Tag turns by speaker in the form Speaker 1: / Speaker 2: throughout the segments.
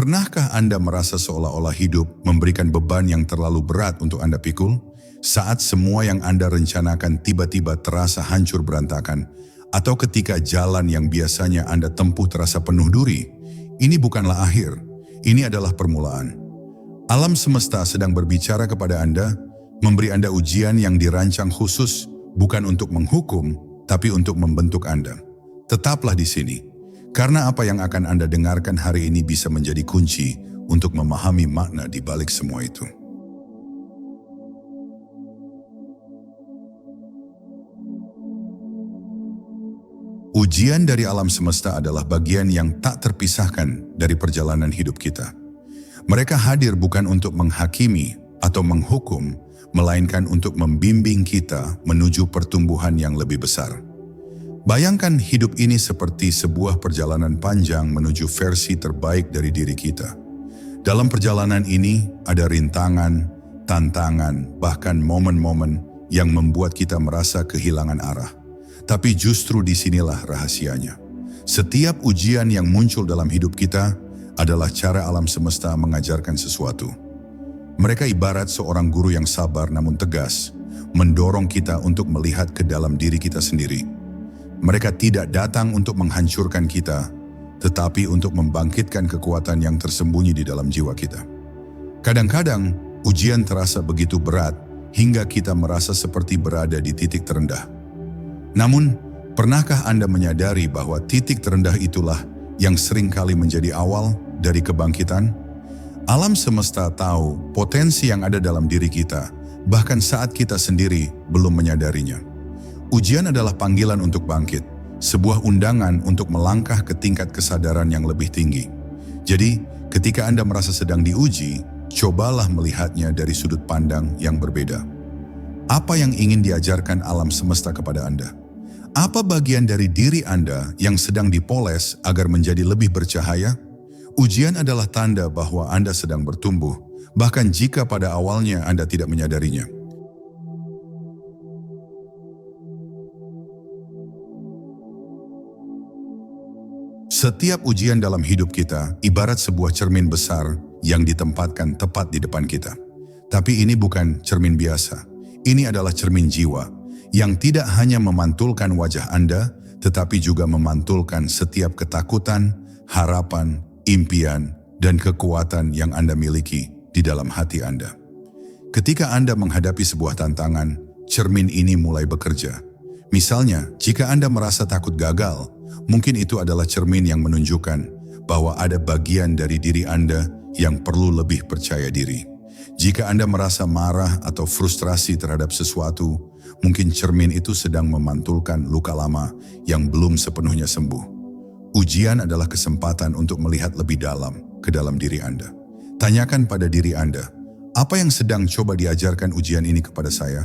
Speaker 1: Pernahkah Anda merasa seolah-olah hidup memberikan beban yang terlalu berat untuk Anda pikul? Saat semua yang Anda rencanakan tiba-tiba terasa hancur berantakan, atau ketika jalan yang biasanya Anda tempuh terasa penuh duri? Ini bukanlah akhir, ini adalah permulaan. Alam semesta sedang berbicara kepada Anda, memberi Anda ujian yang dirancang khusus, bukan untuk menghukum, tapi untuk membentuk Anda. Tetaplah di sini. Karena apa yang akan Anda dengarkan hari ini bisa menjadi kunci untuk memahami makna di balik semua itu. Ujian dari alam semesta adalah bagian yang tak terpisahkan dari perjalanan hidup kita. Mereka hadir bukan untuk menghakimi atau menghukum, melainkan untuk membimbing kita menuju pertumbuhan yang lebih besar. Bayangkan hidup ini seperti sebuah perjalanan panjang menuju versi terbaik dari diri kita. Dalam perjalanan ini ada rintangan, tantangan, bahkan momen-momen yang membuat kita merasa kehilangan arah. Tapi justru disinilah rahasianya. Setiap ujian yang muncul dalam hidup kita adalah cara alam semesta mengajarkan sesuatu. Mereka ibarat seorang guru yang sabar namun tegas, mendorong kita untuk melihat ke dalam diri kita sendiri. Mereka tidak datang untuk menghancurkan kita, tetapi untuk membangkitkan kekuatan yang tersembunyi di dalam jiwa kita. Kadang-kadang, ujian terasa begitu berat hingga kita merasa seperti berada di titik terendah. Namun, pernahkah Anda menyadari bahwa titik terendah itulah yang seringkali menjadi awal dari kebangkitan? Alam semesta tahu potensi yang ada dalam diri kita, bahkan saat kita sendiri belum menyadarinya. Ujian adalah panggilan untuk bangkit, sebuah undangan untuk melangkah ke tingkat kesadaran yang lebih tinggi. Jadi, ketika Anda merasa sedang diuji, cobalah melihatnya dari sudut pandang yang berbeda. Apa yang ingin diajarkan alam semesta kepada Anda? Apa bagian dari diri Anda yang sedang dipoles agar menjadi lebih bercahaya? Ujian adalah tanda bahwa Anda sedang bertumbuh, bahkan jika pada awalnya Anda tidak menyadarinya. Setiap ujian dalam hidup kita ibarat sebuah cermin besar yang ditempatkan tepat di depan kita. Tapi ini bukan cermin biasa. Ini adalah cermin jiwa yang tidak hanya memantulkan wajah Anda, tetapi juga memantulkan setiap ketakutan, harapan, impian, dan kekuatan yang Anda miliki di dalam hati Anda. Ketika Anda menghadapi sebuah tantangan, cermin ini mulai bekerja. Misalnya, jika Anda merasa takut gagal, mungkin itu adalah cermin yang menunjukkan bahwa ada bagian dari diri Anda yang perlu lebih percaya diri. Jika Anda merasa marah atau frustrasi terhadap sesuatu, mungkin cermin itu sedang memantulkan luka lama yang belum sepenuhnya sembuh. Ujian adalah kesempatan untuk melihat lebih dalam ke dalam diri Anda. Tanyakan pada diri Anda, apa yang sedang coba diajarkan ujian ini kepada saya?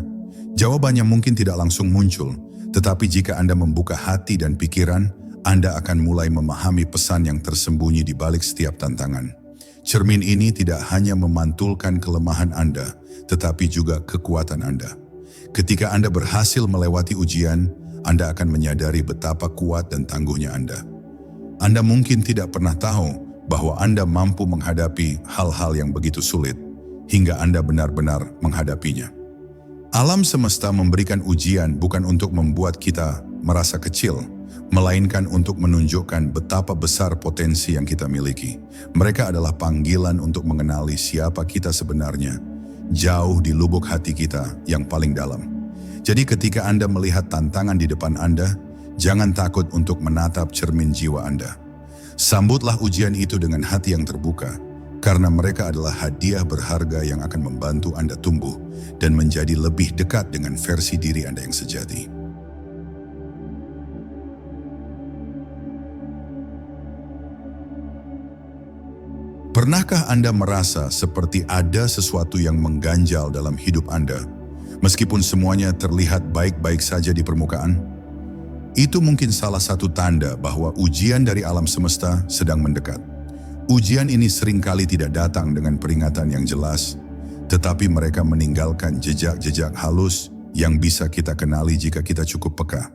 Speaker 1: Jawabannya mungkin tidak langsung muncul, tetapi jika Anda membuka hati dan pikiran, Anda akan mulai memahami pesan yang tersembunyi di balik setiap tantangan. Cermin ini tidak hanya memantulkan kelemahan Anda, tetapi juga kekuatan Anda. Ketika Anda berhasil melewati ujian, Anda akan menyadari betapa kuat dan tangguhnya Anda. Anda mungkin tidak pernah tahu bahwa Anda mampu menghadapi hal-hal yang begitu sulit, hingga Anda benar-benar menghadapinya. Alam semesta memberikan ujian bukan untuk membuat kita merasa kecil, melainkan untuk menunjukkan betapa besar potensi yang kita miliki. Mereka adalah panggilan untuk mengenali siapa kita sebenarnya, jauh di lubuk hati kita yang paling dalam. Jadi ketika Anda melihat tantangan di depan Anda, jangan takut untuk menatap cermin jiwa Anda. Sambutlah ujian itu dengan hati yang terbuka, karena mereka adalah hadiah berharga yang akan membantu Anda tumbuh dan menjadi lebih dekat dengan versi diri Anda yang sejati. Pernahkah Anda merasa seperti ada sesuatu yang mengganjal dalam hidup Anda, meskipun semuanya terlihat baik-baik saja di permukaan? Itu mungkin salah satu tanda bahwa ujian dari alam semesta sedang mendekat. Ujian ini seringkali tidak datang dengan peringatan yang jelas, tetapi mereka meninggalkan jejak-jejak halus yang bisa kita kenali jika kita cukup peka.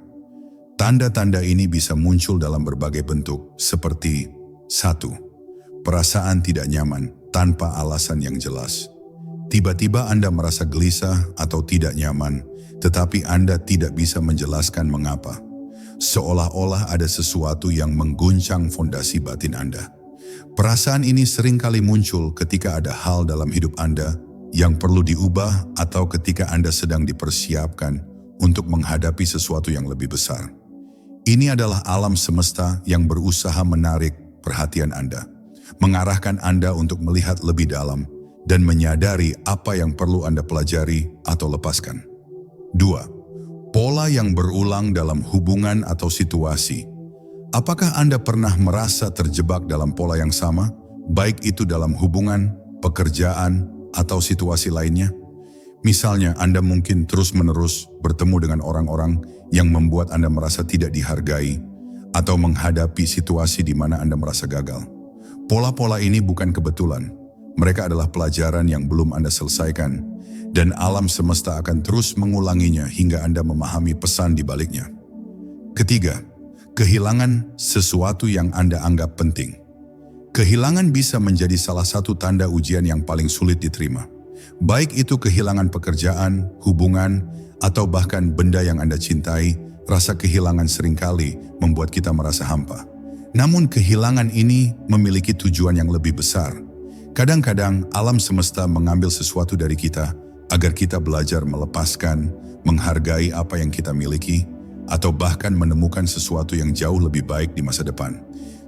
Speaker 1: Tanda-tanda ini bisa muncul dalam berbagai bentuk, seperti 1. perasaan tidak nyaman tanpa alasan yang jelas. Tiba-tiba Anda merasa gelisah atau tidak nyaman, tetapi Anda tidak bisa menjelaskan mengapa. Seolah-olah ada sesuatu yang mengguncang fondasi batin Anda. Perasaan ini seringkali muncul ketika ada hal dalam hidup Anda yang perlu diubah atau ketika Anda sedang dipersiapkan untuk menghadapi sesuatu yang lebih besar. Ini adalah alam semesta yang berusaha menarik perhatian Anda, mengarahkan Anda untuk melihat lebih dalam dan menyadari apa yang perlu Anda pelajari atau lepaskan. 2. Pola yang berulang dalam hubungan atau situasi. Apakah Anda pernah merasa terjebak dalam pola yang sama, baik itu dalam hubungan, pekerjaan, atau situasi lainnya? Misalnya, Anda mungkin terus-menerus bertemu dengan orang-orang yang membuat Anda merasa tidak dihargai, atau menghadapi situasi di mana Anda merasa gagal. Pola-pola ini bukan kebetulan. Mereka adalah pelajaran yang belum Anda selesaikan, dan alam semesta akan terus mengulanginya hingga Anda memahami pesan di baliknya. Ketiga, kehilangan sesuatu yang Anda anggap penting. Kehilangan bisa menjadi salah satu tanda ujian yang paling sulit diterima. Baik itu kehilangan pekerjaan, hubungan, atau bahkan benda yang Anda cintai, rasa kehilangan seringkali membuat kita merasa hampa. Namun kehilangan ini memiliki tujuan yang lebih besar. Kadang-kadang alam semesta mengambil sesuatu dari kita agar kita belajar melepaskan, menghargai apa yang kita miliki, atau bahkan menemukan sesuatu yang jauh lebih baik di masa depan.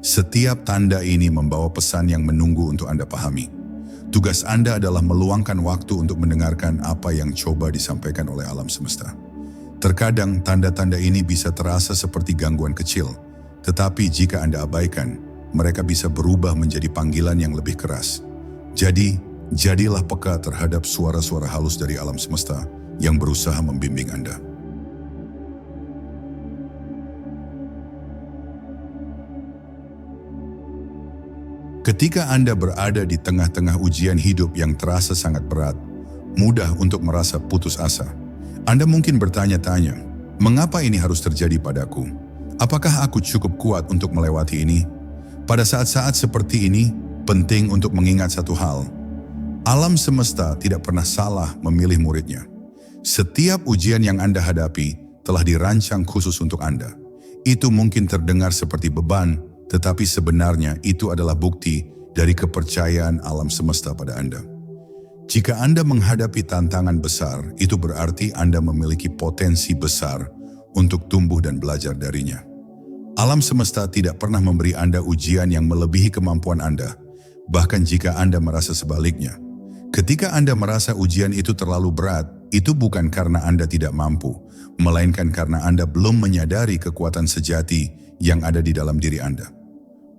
Speaker 1: Setiap tanda ini membawa pesan yang menunggu untuk Anda pahami. Tugas Anda adalah meluangkan waktu untuk mendengarkan apa yang coba disampaikan oleh alam semesta. Terkadang tanda-tanda ini bisa terasa seperti gangguan kecil, tetapi jika Anda abaikan, mereka bisa berubah menjadi panggilan yang lebih keras. Jadi, jadilah peka terhadap suara-suara halus dari alam semesta yang berusaha membimbing Anda. Ketika Anda berada di tengah-tengah ujian hidup yang terasa sangat berat, mudah untuk merasa putus asa. Anda mungkin bertanya-tanya, mengapa ini harus terjadi padaku? Apakah aku cukup kuat untuk melewati ini? Pada saat-saat seperti ini, penting untuk mengingat satu hal. Alam semesta tidak pernah salah memilih muridnya. Setiap ujian yang Anda hadapi telah dirancang khusus untuk Anda. Itu mungkin terdengar seperti beban, tetapi sebenarnya itu adalah bukti dari kepercayaan alam semesta pada Anda. Jika Anda menghadapi tantangan besar, itu berarti Anda memiliki potensi besar untuk tumbuh dan belajar darinya. Alam semesta tidak pernah memberi Anda ujian yang melebihi kemampuan Anda, bahkan jika Anda merasa sebaliknya. Ketika Anda merasa ujian itu terlalu berat, itu bukan karena Anda tidak mampu, melainkan karena Anda belum menyadari kekuatan sejati yang ada di dalam diri Anda.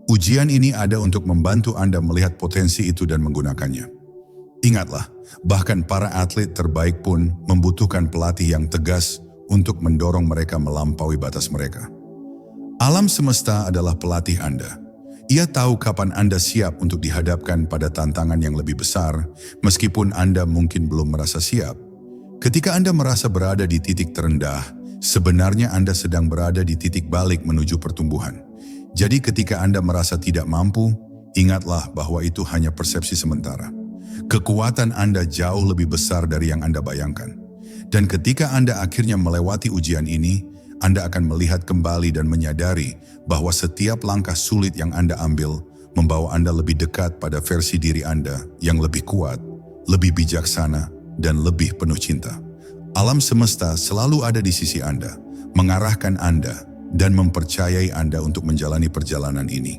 Speaker 1: Ujian ini ada untuk membantu Anda melihat potensi itu dan menggunakannya. Ingatlah, bahkan para atlet terbaik pun membutuhkan pelatih yang tegas untuk mendorong mereka melampaui batas mereka. Alam semesta adalah pelatih Anda. Ia tahu kapan Anda siap untuk dihadapkan pada tantangan yang lebih besar, meskipun Anda mungkin belum merasa siap. Ketika Anda merasa berada di titik terendah, sebenarnya Anda sedang berada di titik balik menuju pertumbuhan. Jadi ketika Anda merasa tidak mampu, ingatlah bahwa itu hanya persepsi sementara. Kekuatan Anda jauh lebih besar dari yang Anda bayangkan. Dan ketika Anda akhirnya melewati ujian ini, Anda akan melihat kembali dan menyadari bahwa setiap langkah sulit yang Anda ambil membawa Anda lebih dekat pada versi diri Anda yang lebih kuat, lebih bijaksana, dan lebih penuh cinta. Alam semesta selalu ada di sisi Anda, mengarahkan Anda, dan mempercayai Anda untuk menjalani perjalanan ini.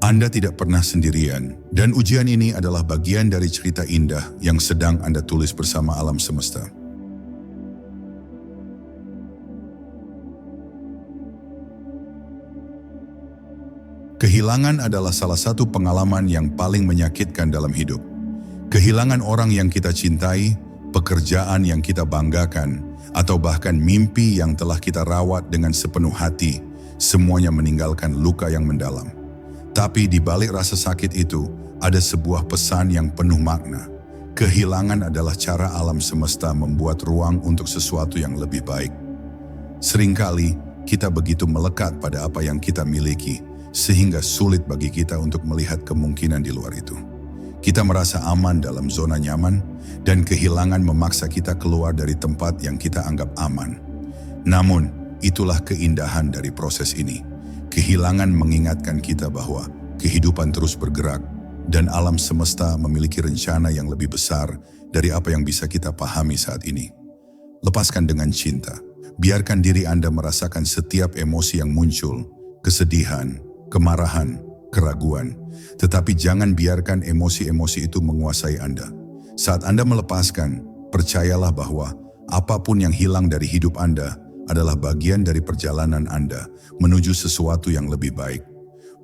Speaker 1: Anda tidak pernah sendirian, dan ujian ini adalah bagian dari cerita indah yang sedang Anda tulis bersama alam semesta. Kehilangan adalah salah satu pengalaman yang paling menyakitkan dalam hidup. Kehilangan orang yang kita cintai, pekerjaan yang kita banggakan, atau bahkan mimpi yang telah kita rawat dengan sepenuh hati, semuanya meninggalkan luka yang mendalam. Tapi di balik rasa sakit itu, ada sebuah pesan yang penuh makna. Kehilangan adalah cara alam semesta membuat ruang untuk sesuatu yang lebih baik. Seringkali, kita begitu melekat pada apa yang kita miliki, sehingga sulit bagi kita untuk melihat kemungkinan di luar itu. Kita merasa aman dalam zona nyaman, dan kehilangan memaksa kita keluar dari tempat yang kita anggap aman. Namun, itulah keindahan dari proses ini. Kehilangan mengingatkan kita bahwa kehidupan terus bergerak, dan alam semesta memiliki rencana yang lebih besar dari apa yang bisa kita pahami saat ini. Lepaskan dengan cinta. Biarkan diri Anda merasakan setiap emosi yang muncul, kesedihan, kemarahan, keraguan. Tetapi jangan biarkan emosi-emosi itu menguasai Anda. Saat Anda melepaskan, percayalah bahwa apapun yang hilang dari hidup Anda adalah bagian dari perjalanan Anda menuju sesuatu yang lebih baik.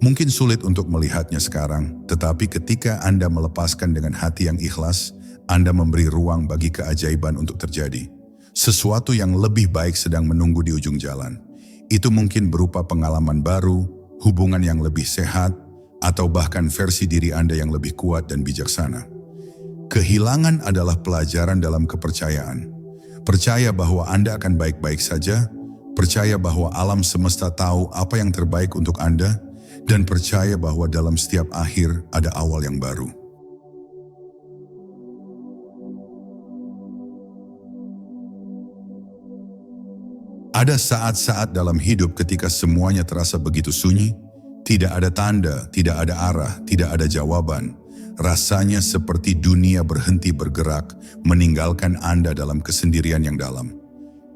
Speaker 1: Mungkin sulit untuk melihatnya sekarang, tetapi ketika Anda melepaskan dengan hati yang ikhlas, Anda memberi ruang bagi keajaiban untuk terjadi. Sesuatu yang lebih baik sedang menunggu di ujung jalan. Itu mungkin berupa pengalaman baru, hubungan yang lebih sehat, atau bahkan versi diri Anda yang lebih kuat dan bijaksana. Kehilangan adalah pelajaran dalam kepercayaan. Percaya bahwa Anda akan baik-baik saja, percaya bahwa alam semesta tahu apa yang terbaik untuk Anda, dan percaya bahwa dalam setiap akhir ada awal yang baru. Ada saat-saat dalam hidup ketika semuanya terasa begitu sunyi, tidak ada tanda, tidak ada arah, tidak ada jawaban. Rasanya seperti dunia berhenti bergerak, meninggalkan Anda dalam kesendirian yang dalam.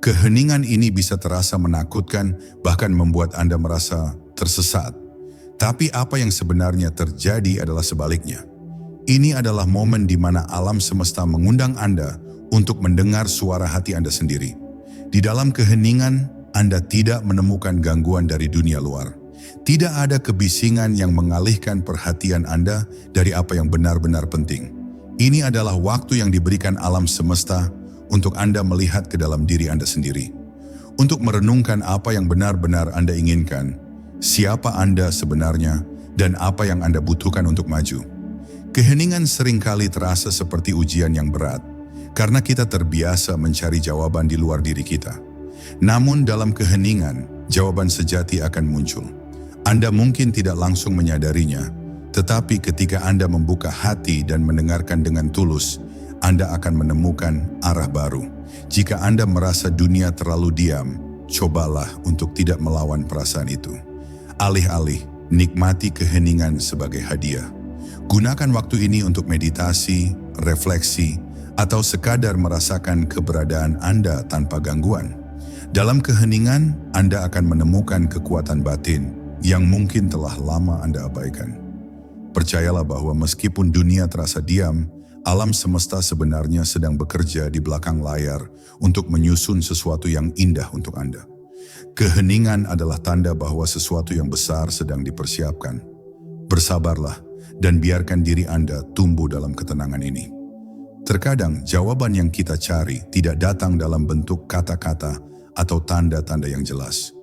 Speaker 1: Keheningan ini bisa terasa menakutkan, bahkan membuat Anda merasa tersesat. Tapi apa yang sebenarnya terjadi adalah sebaliknya. Ini adalah momen di mana alam semesta mengundang Anda untuk mendengar suara hati Anda sendiri. Di dalam keheningan, Anda tidak menemukan gangguan dari dunia luar. Tidak ada kebisingan yang mengalihkan perhatian Anda dari apa yang benar-benar penting. Ini adalah waktu yang diberikan alam semesta untuk Anda melihat ke dalam diri Anda sendiri. Untuk merenungkan apa yang benar-benar Anda inginkan, siapa Anda sebenarnya, dan apa yang Anda butuhkan untuk maju. Keheningan seringkali terasa seperti ujian yang berat, karena kita terbiasa mencari jawaban di luar diri kita. Namun dalam keheningan, jawaban sejati akan muncul. Anda mungkin tidak langsung menyadarinya, tetapi ketika Anda membuka hati dan mendengarkan dengan tulus, Anda akan menemukan arah baru. Jika Anda merasa dunia terlalu diam, cobalah untuk tidak melawan perasaan itu. Alih-alih, nikmati keheningan sebagai hadiah. Gunakan waktu ini untuk meditasi, refleksi, atau sekadar merasakan keberadaan Anda tanpa gangguan. Dalam keheningan, Anda akan menemukan kekuatan batin yang mungkin telah lama Anda abaikan. Percayalah bahwa meskipun dunia terasa diam, alam semesta sebenarnya sedang bekerja di belakang layar untuk menyusun sesuatu yang indah untuk Anda. Keheningan adalah tanda bahwa sesuatu yang besar sedang dipersiapkan. Bersabarlah dan biarkan diri Anda tumbuh dalam ketenangan ini. Terkadang jawaban yang kita cari tidak datang dalam bentuk kata-kata atau tanda-tanda yang jelas.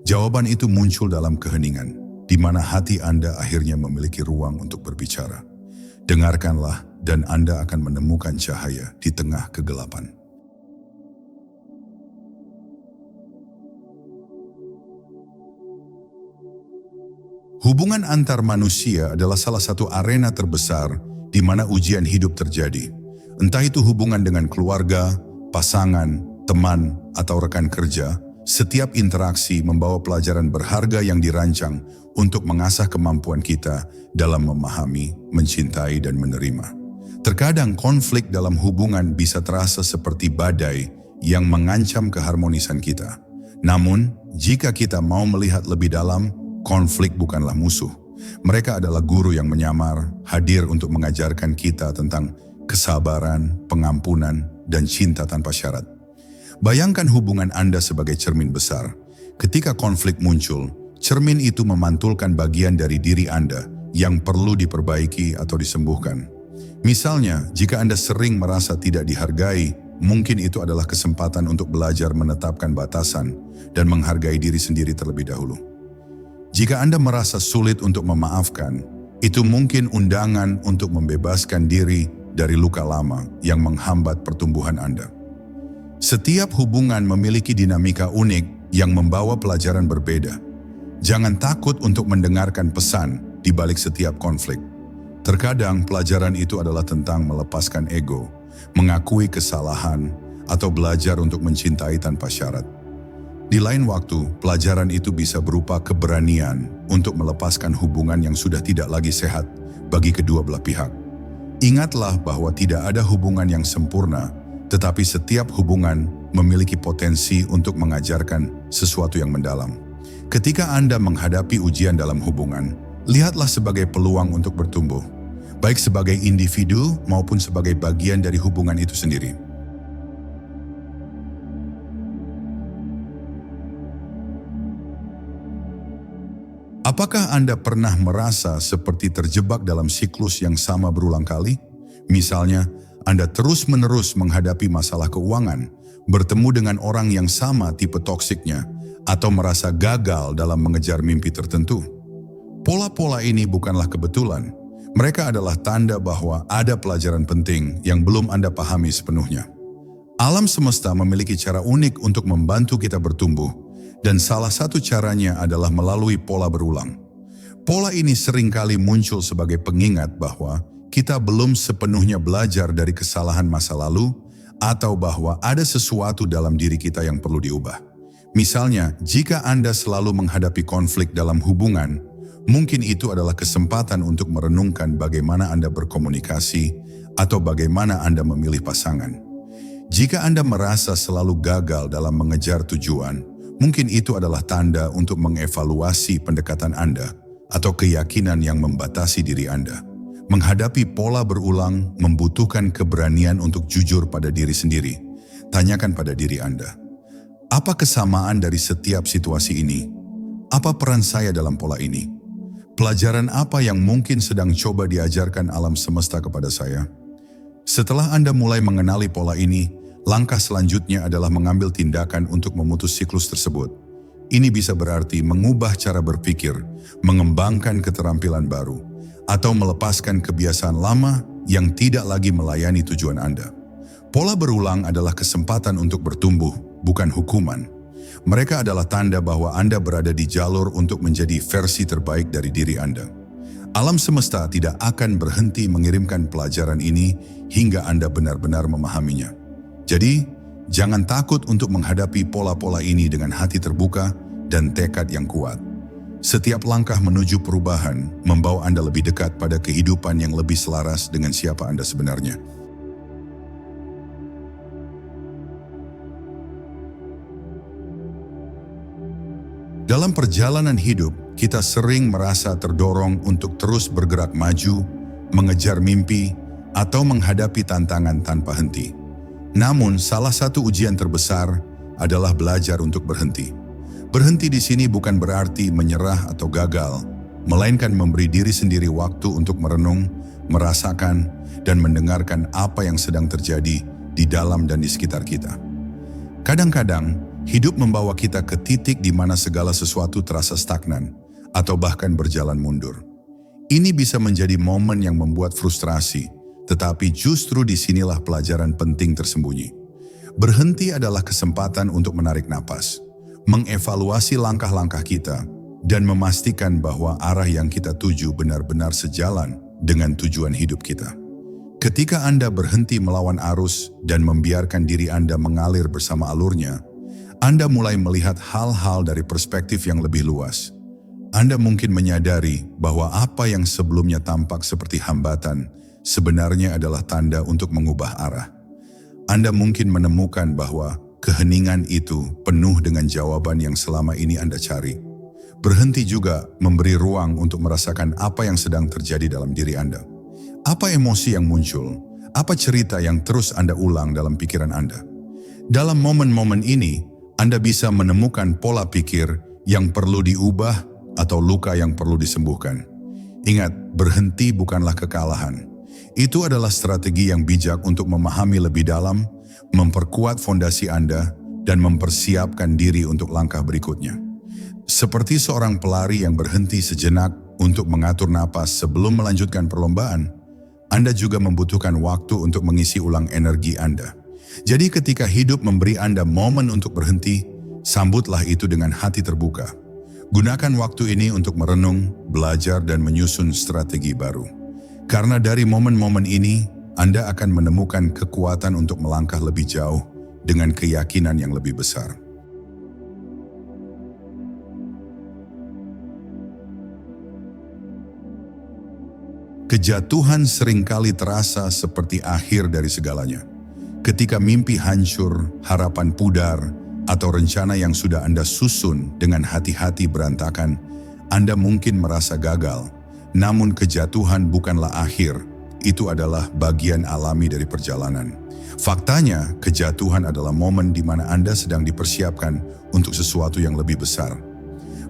Speaker 1: Jawaban itu muncul dalam keheningan, di mana hati Anda akhirnya memiliki ruang untuk berbicara. Dengarkanlah dan Anda akan menemukan cahaya di tengah kegelapan. Hubungan antar manusia adalah salah satu arena terbesar di mana ujian hidup terjadi. Entah itu hubungan dengan keluarga, pasangan, teman, atau rekan kerja, setiap interaksi membawa pelajaran berharga yang dirancang untuk mengasah kemampuan kita dalam memahami, mencintai, dan menerima. Terkadang konflik dalam hubungan bisa terasa seperti badai yang mengancam keharmonisan kita. Namun, jika kita mau melihat lebih dalam, konflik bukanlah musuh. Mereka adalah guru yang menyamar, hadir untuk mengajarkan kita tentang kesabaran, pengampunan, dan cinta tanpa syarat. Bayangkan hubungan Anda sebagai cermin besar. Ketika konflik muncul, cermin itu memantulkan bagian dari diri Anda yang perlu diperbaiki atau disembuhkan. Misalnya, jika Anda sering merasa tidak dihargai, mungkin itu adalah kesempatan untuk belajar menetapkan batasan dan menghargai diri sendiri terlebih dahulu. Jika Anda merasa sulit untuk memaafkan, itu mungkin undangan untuk membebaskan diri dari luka lama yang menghambat pertumbuhan Anda. Setiap hubungan memiliki dinamika unik yang membawa pelajaran berbeda. Jangan takut untuk mendengarkan pesan di balik setiap konflik. Terkadang pelajaran itu adalah tentang melepaskan ego, mengakui kesalahan, atau belajar untuk mencintai tanpa syarat. Di lain waktu, pelajaran itu bisa berupa keberanian untuk melepaskan hubungan yang sudah tidak lagi sehat bagi kedua belah pihak. Ingatlah bahwa tidak ada hubungan yang sempurna, tetapi setiap hubungan memiliki potensi untuk mengajarkan sesuatu yang mendalam. Ketika Anda menghadapi ujian dalam hubungan, lihatlah sebagai peluang untuk bertumbuh, baik sebagai individu maupun sebagai bagian dari hubungan itu sendiri. Apakah Anda pernah merasa seperti terjebak dalam siklus yang sama berulang kali? Misalnya, Anda terus-menerus menghadapi masalah keuangan, bertemu dengan orang yang sama tipe toksiknya, atau merasa gagal dalam mengejar mimpi tertentu. Pola-pola ini bukanlah kebetulan. Mereka adalah tanda bahwa ada pelajaran penting yang belum Anda pahami sepenuhnya. Alam semesta memiliki cara unik untuk membantu kita bertumbuh, dan salah satu caranya adalah melalui pola berulang. Pola ini seringkali muncul sebagai pengingat bahwa kita belum sepenuhnya belajar dari kesalahan masa lalu atau bahwa ada sesuatu dalam diri kita yang perlu diubah. Misalnya, jika Anda selalu menghadapi konflik dalam hubungan, mungkin itu adalah kesempatan untuk merenungkan bagaimana Anda berkomunikasi atau bagaimana Anda memilih pasangan. Jika Anda merasa selalu gagal dalam mengejar tujuan, mungkin itu adalah tanda untuk mengevaluasi pendekatan Anda atau keyakinan yang membatasi diri Anda. Menghadapi pola berulang membutuhkan keberanian untuk jujur pada diri sendiri. Tanyakan pada diri Anda, apa kesamaan dari setiap situasi ini? Apa peran saya dalam pola ini? Pelajaran apa yang mungkin sedang coba diajarkan alam semesta kepada saya? Setelah Anda mulai mengenali pola ini, langkah selanjutnya adalah mengambil tindakan untuk memutus siklus tersebut. Ini bisa berarti mengubah cara berpikir, mengembangkan keterampilan baru, atau melepaskan kebiasaan lama yang tidak lagi melayani tujuan Anda. Pola berulang adalah kesempatan untuk bertumbuh, bukan hukuman. Mereka adalah tanda bahwa Anda berada di jalur untuk menjadi versi terbaik dari diri Anda. Alam semesta tidak akan berhenti mengirimkan pelajaran ini hingga Anda benar-benar memahaminya. Jadi, jangan takut untuk menghadapi pola-pola ini dengan hati terbuka dan tekad yang kuat. Setiap langkah menuju perubahan membawa Anda lebih dekat pada kehidupan yang lebih selaras dengan siapa Anda sebenarnya. Dalam perjalanan hidup, kita sering merasa terdorong untuk terus bergerak maju, mengejar mimpi, atau menghadapi tantangan tanpa henti. Namun, salah satu ujian terbesar adalah belajar untuk berhenti. Berhenti di sini bukan berarti menyerah atau gagal, melainkan memberi diri sendiri waktu untuk merenung, merasakan, dan mendengarkan apa yang sedang terjadi di dalam dan di sekitar kita. Kadang-kadang, hidup membawa kita ke titik di mana segala sesuatu terasa stagnan atau bahkan berjalan mundur. Ini bisa menjadi momen yang membuat frustrasi, tetapi justru disinilah pelajaran penting tersembunyi. Berhenti adalah kesempatan untuk menarik napas, mengevaluasi langkah-langkah kita, dan memastikan bahwa arah yang kita tuju benar-benar sejalan dengan tujuan hidup kita. Ketika Anda berhenti melawan arus dan membiarkan diri Anda mengalir bersama alurnya, Anda mulai melihat hal-hal dari perspektif yang lebih luas. Anda mungkin menyadari bahwa apa yang sebelumnya tampak seperti hambatan sebenarnya adalah tanda untuk mengubah arah. Anda mungkin menemukan bahwa keheningan itu penuh dengan jawaban yang selama ini Anda cari. Berhenti juga memberi ruang untuk merasakan apa yang sedang terjadi dalam diri Anda. Apa emosi yang muncul? Apa cerita yang terus Anda ulang dalam pikiran Anda? Dalam momen-momen ini, Anda bisa menemukan pola pikir yang perlu diubah atau luka yang perlu disembuhkan. Ingat, berhenti bukanlah kekalahan. Itu adalah strategi yang bijak untuk memahami lebih dalam, memperkuat fondasi Anda, dan mempersiapkan diri untuk langkah berikutnya. Seperti seorang pelari yang berhenti sejenak untuk mengatur napas sebelum melanjutkan perlombaan, Anda juga membutuhkan waktu untuk mengisi ulang energi Anda. Jadi ketika hidup memberi Anda momen untuk berhenti, sambutlah itu dengan hati terbuka. Gunakan waktu ini untuk merenung, belajar, dan menyusun strategi baru. Karena dari momen-momen ini, Anda akan menemukan kekuatan untuk melangkah lebih jauh dengan keyakinan yang lebih besar. Kejatuhan seringkali terasa seperti akhir dari segalanya. Ketika mimpi hancur, harapan pudar, atau rencana yang sudah Anda susun dengan hati-hati berantakan, Anda mungkin merasa gagal. Namun kejatuhan bukanlah akhir, itu adalah bagian alami dari perjalanan. Faktanya, kejatuhan adalah momen di mana Anda sedang dipersiapkan untuk sesuatu yang lebih besar.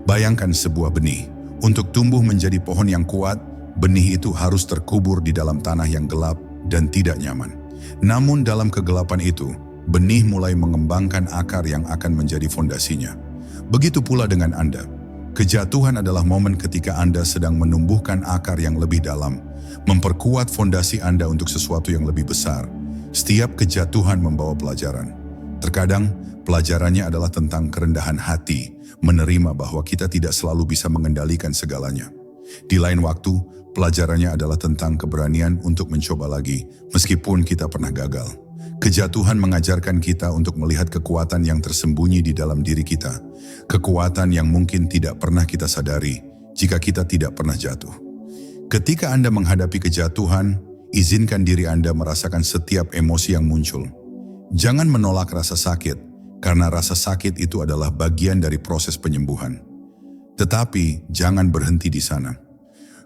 Speaker 1: Bayangkan sebuah benih. Untuk tumbuh menjadi pohon yang kuat, benih itu harus terkubur di dalam tanah yang gelap dan tidak nyaman. Namun dalam kegelapan itu, benih mulai mengembangkan akar yang akan menjadi fondasinya. Begitu pula dengan Anda. Kejatuhan adalah momen ketika Anda sedang menumbuhkan akar yang lebih dalam, memperkuat fondasi Anda untuk sesuatu yang lebih besar. Setiap kejatuhan membawa pelajaran. Terkadang, pelajarannya adalah tentang kerendahan hati, menerima bahwa kita tidak selalu bisa mengendalikan segalanya. Di lain waktu, pelajarannya adalah tentang keberanian untuk mencoba lagi, meskipun kita pernah gagal. Kejatuhan mengajarkan kita untuk melihat kekuatan yang tersembunyi di dalam diri kita. Kekuatan yang mungkin tidak pernah kita sadari jika kita tidak pernah jatuh. Ketika Anda menghadapi kejatuhan, izinkan diri Anda merasakan setiap emosi yang muncul. Jangan menolak rasa sakit, karena rasa sakit itu adalah bagian dari proses penyembuhan. Tetapi jangan berhenti di sana.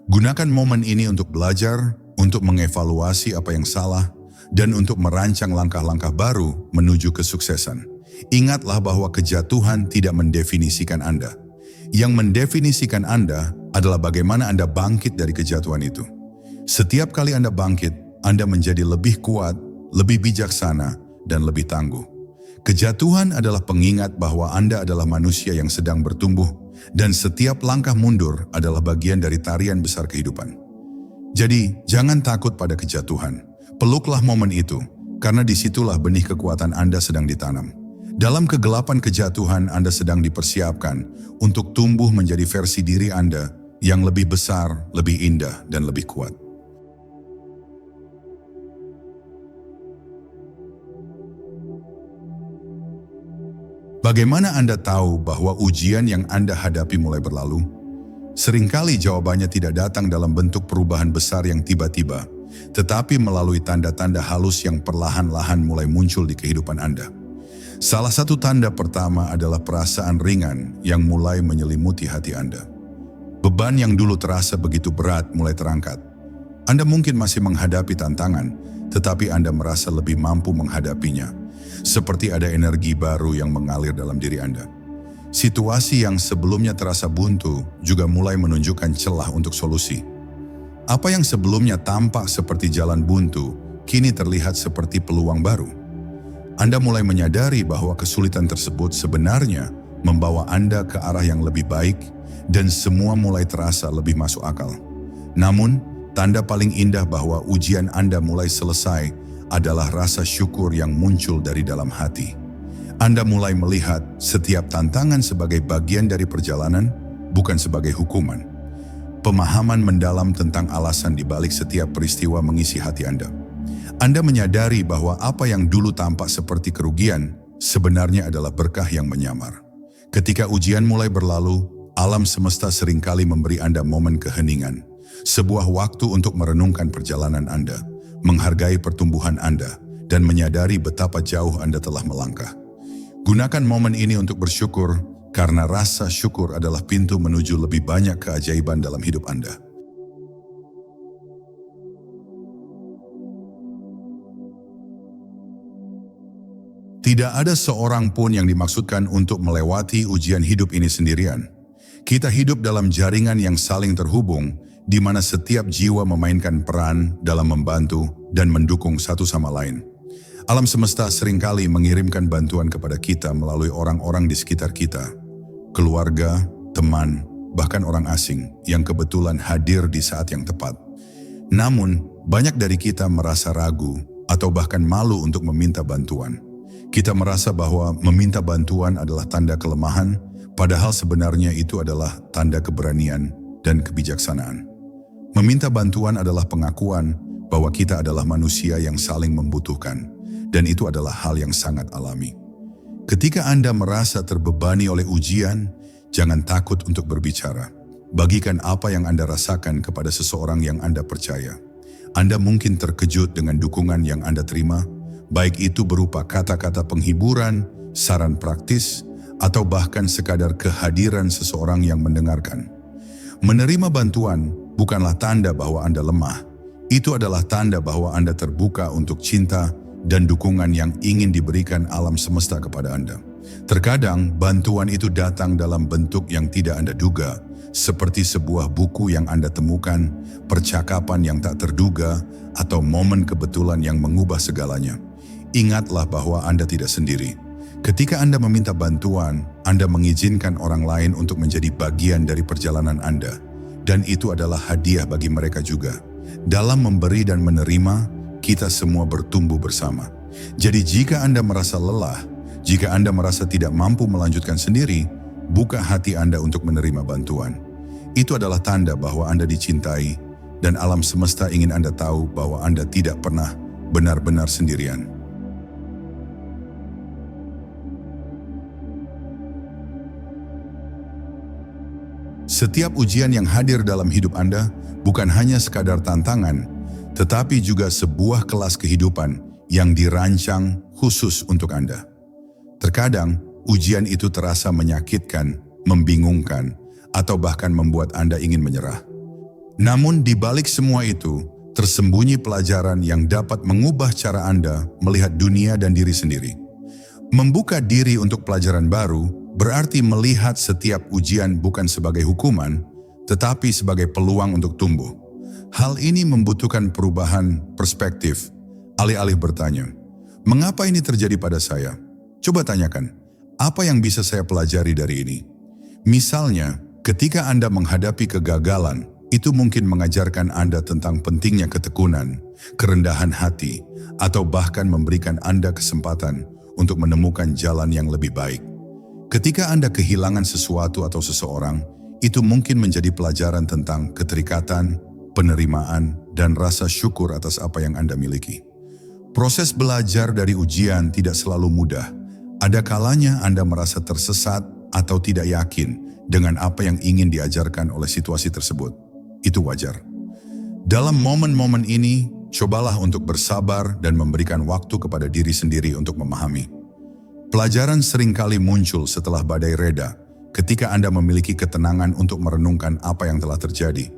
Speaker 1: Gunakan momen ini untuk belajar, untuk mengevaluasi apa yang salah, dan untuk merancang langkah-langkah baru menuju kesuksesan. Ingatlah bahwa kejatuhan tidak mendefinisikan Anda. Yang mendefinisikan Anda adalah bagaimana Anda bangkit dari kejatuhan itu. Setiap kali Anda bangkit, Anda menjadi lebih kuat, lebih bijaksana, dan lebih tangguh. Kejatuhan adalah pengingat bahwa Anda adalah manusia yang sedang bertumbuh, dan setiap langkah mundur adalah bagian dari tarian besar kehidupan. Jadi, jangan takut pada kejatuhan. Peluklah momen itu, karena disitulah benih kekuatan Anda sedang ditanam. Dalam kegelapan kejatuhan, Anda sedang dipersiapkan untuk tumbuh menjadi versi diri Anda yang lebih besar, lebih indah, dan lebih kuat. Bagaimana Anda tahu bahwa ujian yang Anda hadapi mulai berlalu? Seringkali jawabannya tidak datang dalam bentuk perubahan besar yang tiba-tiba, tetapi melalui tanda-tanda halus yang perlahan-lahan mulai muncul di kehidupan Anda. Salah satu tanda pertama adalah perasaan ringan yang mulai menyelimuti hati Anda. Beban yang dulu terasa begitu berat mulai terangkat. Anda mungkin masih menghadapi tantangan, tetapi Anda merasa lebih mampu menghadapinya. Seperti ada energi baru yang mengalir dalam diri Anda. Situasi yang sebelumnya terasa buntu juga mulai menunjukkan celah untuk solusi. Apa yang sebelumnya tampak seperti jalan buntu, kini terlihat seperti peluang baru. Anda mulai menyadari bahwa kesulitan tersebut sebenarnya membawa Anda ke arah yang lebih baik dan semua mulai terasa lebih masuk akal. Namun, tanda paling indah bahwa ujian Anda mulai selesai adalah rasa syukur yang muncul dari dalam hati. Anda mulai melihat setiap tantangan sebagai bagian dari perjalanan, bukan sebagai hukuman. Pemahaman mendalam tentang alasan di balik setiap peristiwa mengisi hati Anda. Anda menyadari bahwa apa yang dulu tampak seperti kerugian, sebenarnya adalah berkah yang menyamar. Ketika ujian mulai berlalu, alam semesta seringkali memberi Anda momen keheningan. Sebuah waktu untuk merenungkan perjalanan Anda, menghargai pertumbuhan Anda, dan menyadari betapa jauh Anda telah melangkah. Gunakan momen ini untuk bersyukur, karena rasa syukur adalah pintu menuju lebih banyak keajaiban dalam hidup Anda. Tidak ada seorang pun yang dimaksudkan untuk melewati ujian hidup ini sendirian. Kita hidup dalam jaringan yang saling terhubung, di mana setiap jiwa memainkan peran dalam membantu dan mendukung satu sama lain. Alam semesta seringkali mengirimkan bantuan kepada kita melalui orang-orang di sekitar kita, keluarga, teman, bahkan orang asing yang kebetulan hadir di saat yang tepat. Namun, banyak dari kita merasa ragu atau bahkan malu untuk meminta bantuan. Kita merasa bahwa meminta bantuan adalah tanda kelemahan, Padahal sebenarnya itu adalah tanda keberanian dan kebijaksanaan. Meminta bantuan adalah pengakuan bahwa kita adalah manusia yang saling membutuhkan, dan itu adalah hal yang sangat alami. Ketika Anda merasa terbebani oleh ujian, jangan takut untuk berbicara. Bagikan apa yang Anda rasakan kepada seseorang yang Anda percaya. Anda mungkin terkejut dengan dukungan yang Anda terima, baik itu berupa kata-kata penghiburan, saran praktis, atau bahkan sekadar kehadiran seseorang yang mendengarkan. Menerima bantuan bukanlah tanda bahwa Anda lemah. Itu adalah tanda bahwa Anda terbuka untuk cinta dan dukungan yang ingin diberikan alam semesta kepada Anda. Terkadang bantuan itu datang dalam bentuk yang tidak Anda duga, seperti sebuah buku yang Anda temukan, percakapan yang tak terduga, atau momen kebetulan yang mengubah segalanya. Ingatlah bahwa Anda tidak sendiri. Ketika Anda meminta bantuan, Anda mengizinkan orang lain untuk menjadi bagian dari perjalanan Anda. Dan itu adalah hadiah bagi mereka juga. Dalam memberi dan menerima, kita semua bertumbuh bersama. Jadi jika Anda merasa lelah, jika Anda merasa tidak mampu melanjutkan sendiri, buka hati Anda untuk menerima bantuan. Itu adalah tanda bahwa Anda dicintai, dan alam semesta ingin Anda tahu bahwa Anda tidak pernah benar-benar sendirian. Setiap ujian yang hadir dalam hidup Anda bukan hanya sekadar tantangan, tetapi juga sebuah kelas kehidupan yang dirancang khusus untuk Anda. Terkadang, ujian itu terasa menyakitkan, membingungkan, atau bahkan membuat Anda ingin menyerah. Namun di balik semua itu, tersembunyi pelajaran yang dapat mengubah cara Anda melihat dunia dan diri sendiri. Membuka diri untuk pelajaran baru berarti melihat setiap ujian bukan sebagai hukuman, tetapi sebagai peluang untuk tumbuh. Hal ini membutuhkan perubahan perspektif. Alih-alih bertanya, mengapa ini terjadi pada saya? Coba tanyakan, apa yang bisa saya pelajari dari ini? Misalnya, ketika Anda menghadapi kegagalan, itu mungkin mengajarkan Anda tentang pentingnya ketekunan, kerendahan hati, atau bahkan memberikan Anda kesempatan untuk menemukan jalan yang lebih baik. Ketika Anda kehilangan sesuatu atau seseorang, itu mungkin menjadi pelajaran tentang keterikatan, penerimaan, dan rasa syukur atas apa yang Anda miliki. Proses belajar dari ujian tidak selalu mudah. Ada kalanya Anda merasa tersesat atau tidak yakin dengan apa yang ingin diajarkan oleh situasi tersebut. Itu wajar. Dalam momen-momen ini, cobalah untuk bersabar dan memberikan waktu kepada diri sendiri untuk memahami. Pelajaran seringkali muncul setelah badai reda, ketika Anda memiliki ketenangan untuk merenungkan apa yang telah terjadi.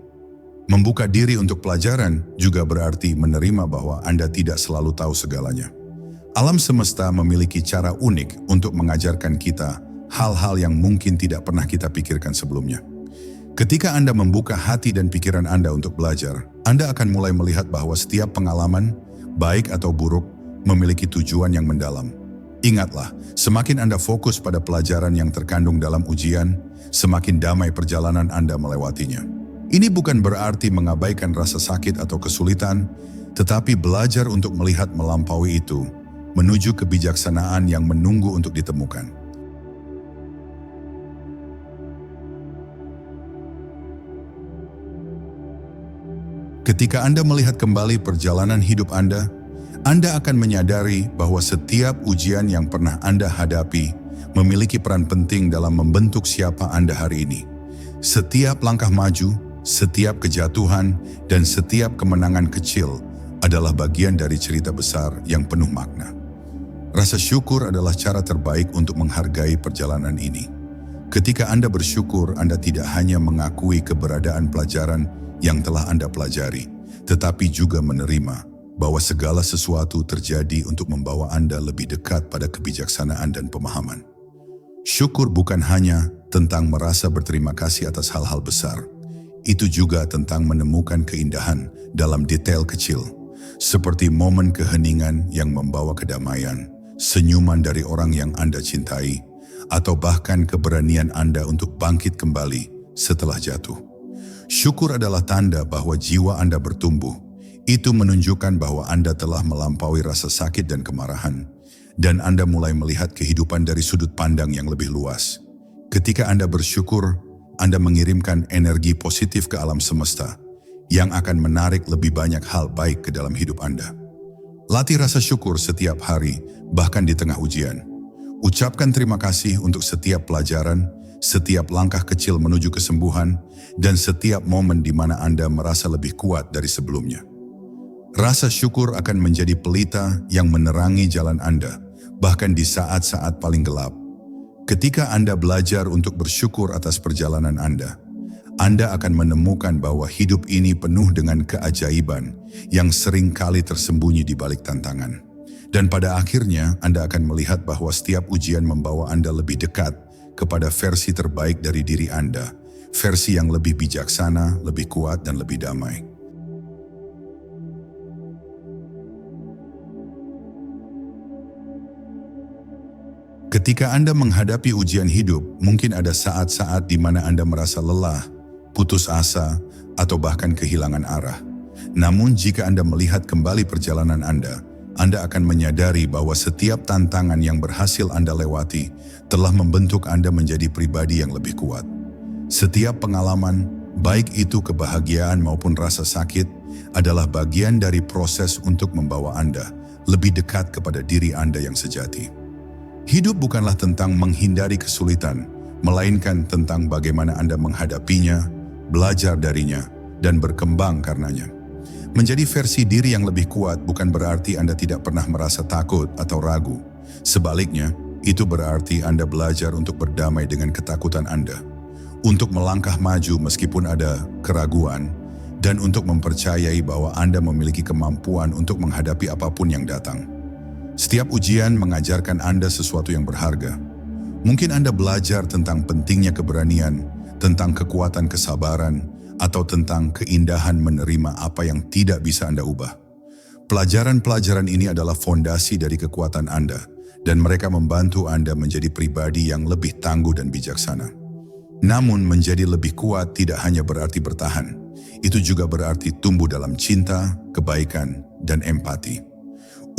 Speaker 1: Membuka diri untuk pelajaran juga berarti menerima bahwa Anda tidak selalu tahu segalanya. Alam semesta memiliki cara unik untuk mengajarkan kita hal-hal yang mungkin tidak pernah kita pikirkan sebelumnya. Ketika Anda membuka hati dan pikiran Anda untuk belajar, Anda akan mulai melihat bahwa setiap pengalaman, baik atau buruk, memiliki tujuan yang mendalam. Ingatlah, semakin Anda fokus pada pelajaran yang terkandung dalam ujian, semakin damai perjalanan Anda melewatinya. Ini bukan berarti mengabaikan rasa sakit atau kesulitan, tetapi belajar untuk melihat melampaui itu, menuju kebijaksanaan yang menunggu untuk ditemukan. Ketika Anda melihat kembali perjalanan hidup Anda akan menyadari bahwa setiap ujian yang pernah Anda hadapi memiliki peran penting dalam membentuk siapa Anda hari ini. Setiap langkah maju, setiap kejatuhan, dan setiap kemenangan kecil adalah bagian dari cerita besar yang penuh makna. Rasa syukur adalah cara terbaik untuk menghargai perjalanan ini. Ketika Anda bersyukur, Anda tidak hanya mengakui keberadaan pelajaran yang telah Anda pelajari, tetapi juga menerima bahwa segala sesuatu terjadi untuk membawa Anda lebih dekat pada kebijaksanaan dan pemahaman. Syukur bukan hanya tentang merasa berterima kasih atas hal-hal besar. Itu juga tentang menemukan keindahan dalam detail kecil, seperti momen keheningan yang membawa kedamaian, senyuman dari orang yang Anda cintai, atau bahkan keberanian Anda untuk bangkit kembali setelah jatuh. Syukur adalah tanda bahwa jiwa Anda bertumbuh. Itu menunjukkan bahwa Anda telah melampaui rasa sakit dan kemarahan, dan Anda mulai melihat kehidupan dari sudut pandang yang lebih luas. Ketika Anda bersyukur, Anda mengirimkan energi positif ke alam semesta yang akan menarik lebih banyak hal baik ke dalam hidup Anda. Latih rasa syukur setiap hari, bahkan di tengah ujian. Ucapkan terima kasih untuk setiap pelajaran, setiap langkah kecil menuju kesembuhan, dan setiap momen di mana Anda merasa lebih kuat dari sebelumnya. Rasa syukur akan menjadi pelita yang menerangi jalan Anda, bahkan di saat-saat paling gelap. Ketika Anda belajar untuk bersyukur atas perjalanan Anda akan menemukan bahwa hidup ini penuh dengan keajaiban yang sering kali tersembunyi di balik tantangan. Dan pada akhirnya Anda akan melihat bahwa setiap ujian membawa Anda lebih dekat kepada versi terbaik dari diri Anda, versi yang lebih bijaksana, lebih kuat, dan lebih damai. Ketika Anda menghadapi ujian hidup, mungkin ada saat-saat di mana Anda merasa lelah, putus asa, atau bahkan kehilangan arah. Namun jika Anda melihat kembali perjalanan Anda akan menyadari bahwa setiap tantangan yang berhasil Anda lewati telah membentuk Anda menjadi pribadi yang lebih kuat. Setiap pengalaman, baik itu kebahagiaan maupun rasa sakit, adalah bagian dari proses untuk membawa Anda lebih dekat kepada diri Anda yang sejati. Hidup bukanlah tentang menghindari kesulitan, melainkan tentang bagaimana Anda menghadapinya, belajar darinya, dan berkembang karenanya. Menjadi versi diri yang lebih kuat bukan berarti Anda tidak pernah merasa takut atau ragu. Sebaliknya, itu berarti Anda belajar untuk berdamai dengan ketakutan Anda, untuk melangkah maju meskipun ada keraguan, dan untuk mempercayai bahwa Anda memiliki kemampuan untuk menghadapi apapun yang datang. Setiap ujian mengajarkan Anda sesuatu yang berharga. Mungkin Anda belajar tentang pentingnya keberanian, tentang kekuatan kesabaran, atau tentang keindahan menerima apa yang tidak bisa Anda ubah. Pelajaran-pelajaran ini adalah fondasi dari kekuatan Anda, dan mereka membantu Anda menjadi pribadi yang lebih tangguh dan bijaksana. Namun menjadi lebih kuat tidak hanya berarti bertahan. Itu juga berarti tumbuh dalam cinta, kebaikan, dan empati.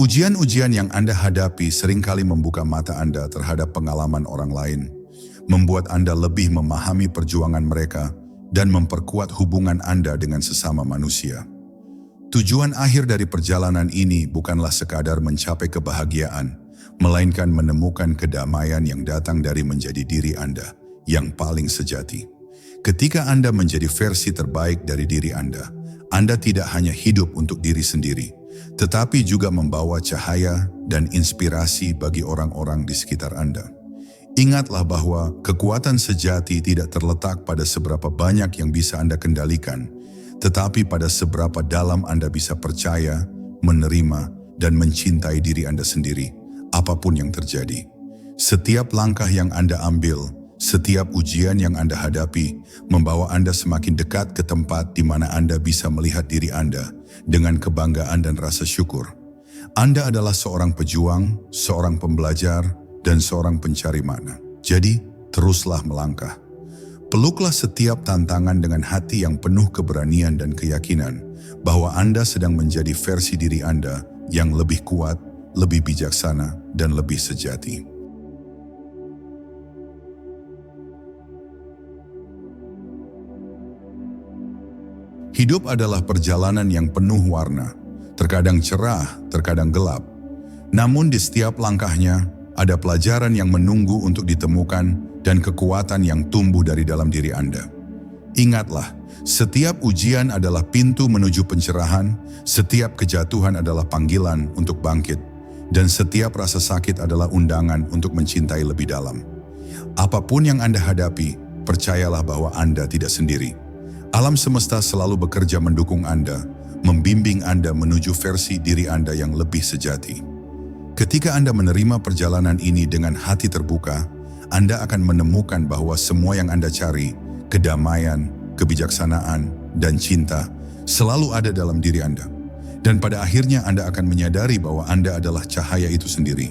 Speaker 1: Ujian-ujian yang Anda hadapi seringkali membuka mata Anda terhadap pengalaman orang lain, membuat Anda lebih memahami perjuangan mereka, dan memperkuat hubungan Anda dengan sesama manusia. Tujuan akhir dari perjalanan ini bukanlah sekadar mencapai kebahagiaan, melainkan menemukan kedamaian yang datang dari menjadi diri Anda yang paling sejati. Ketika Anda menjadi versi terbaik dari diri Anda tidak hanya hidup untuk diri sendiri, tetapi juga membawa cahaya dan inspirasi bagi orang-orang di sekitar Anda. Ingatlah bahwa kekuatan sejati tidak terletak pada seberapa banyak yang bisa Anda kendalikan, tetapi pada seberapa dalam Anda bisa percaya, menerima, dan mencintai diri Anda sendiri, apapun yang terjadi. Setiap langkah yang Anda ambil, setiap ujian yang Anda hadapi, membawa Anda semakin dekat ke tempat di mana Anda bisa melihat diri Anda dengan kebanggaan dan rasa syukur. Anda adalah seorang pejuang, seorang pembelajar, dan seorang pencari makna. Jadi, teruslah melangkah. Peluklah setiap tantangan dengan hati yang penuh keberanian dan keyakinan bahwa Anda sedang menjadi versi diri Anda yang lebih kuat, lebih bijaksana, dan lebih sejati. Hidup adalah perjalanan yang penuh warna, terkadang cerah, terkadang gelap. Namun di setiap langkahnya, ada pelajaran yang menunggu untuk ditemukan dan kekuatan yang tumbuh dari dalam diri Anda. Ingatlah, setiap ujian adalah pintu menuju pencerahan, setiap kejatuhan adalah panggilan untuk bangkit, dan setiap rasa sakit adalah undangan untuk mencintai lebih dalam. Apapun yang Anda hadapi, percayalah bahwa Anda tidak sendiri. Alam semesta selalu bekerja mendukung Anda, membimbing Anda menuju versi diri Anda yang lebih sejati. Ketika Anda menerima perjalanan ini dengan hati terbuka, Anda akan menemukan bahwa semua yang Anda cari, kedamaian, kebijaksanaan, dan cinta, selalu ada dalam diri Anda. Dan pada akhirnya Anda akan menyadari bahwa Anda adalah cahaya itu sendiri.